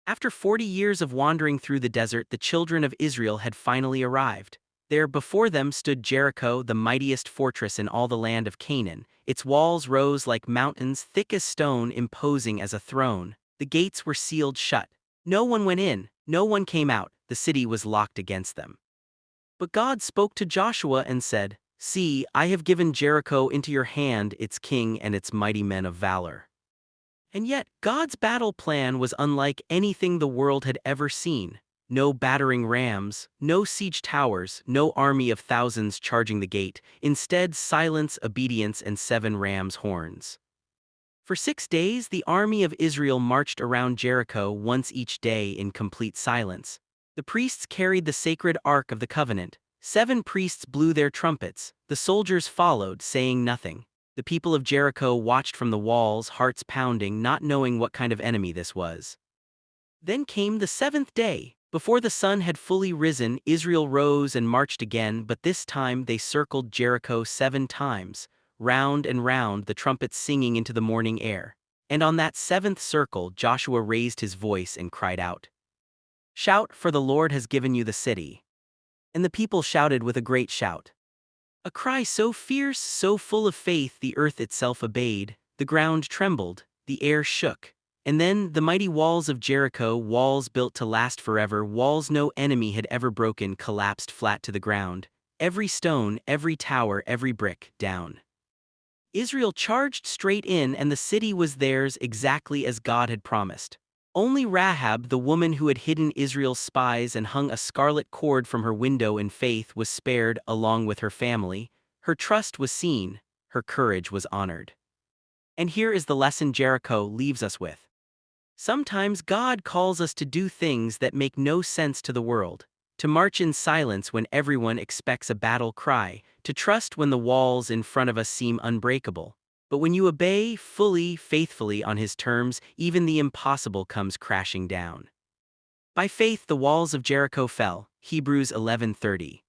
After 40 years of wandering through the desert, the children of Israel had finally arrived. There before them stood Jericho, the mightiest fortress in all the land of Canaan. Its walls rose like mountains, thick as stone, imposing as a throne. The gates were sealed shut. No one went in, no one came out, the city was locked against them. But God spoke to Joshua and said, "See, I have given Jericho into your hand, its king and its mighty men of valor." And yet, God's battle plan was unlike anything the world had ever seen. No battering rams, no siege towers, no army of thousands charging the gate. Instead, silence, obedience, and 7 rams' horns. For 6 days, the army of Israel marched around Jericho once each day in complete silence. The priests carried the sacred Ark of the Covenant. 7 priests blew their trumpets. The soldiers followed, saying nothing. The people of Jericho watched from the walls, hearts pounding, not knowing what kind of enemy this was. Then came the 7th day. Before the sun had fully risen, Israel rose and marched again, but this time they circled Jericho 7 times, round and round, the trumpets singing into the morning air. And on that 7th circle, Joshua raised his voice and cried out, "Shout, for the Lord has given you the city." And the people shouted with a great shout. A cry so fierce, so full of faith, the earth itself obeyed, the ground trembled, the air shook. And then the mighty walls of Jericho, walls built to last forever, walls no enemy had ever broken, collapsed flat to the ground. Every stone, every tower, every brick, down. Israel charged straight in, and the city was theirs exactly as God had promised. Only Rahab, the woman who had hidden Israel's spies and hung a scarlet cord from her window in faith, was spared along with her family. Her trust was seen, her courage was honored. And here is the lesson Jericho leaves us with. Sometimes God calls us to do things that make no sense to the world, to march in silence when everyone expects a battle cry, to trust when the walls in front of us seem unbreakable. But when you obey fully, faithfully on His terms, even the impossible comes crashing down. By faith the walls of Jericho fell, Hebrews 11:30.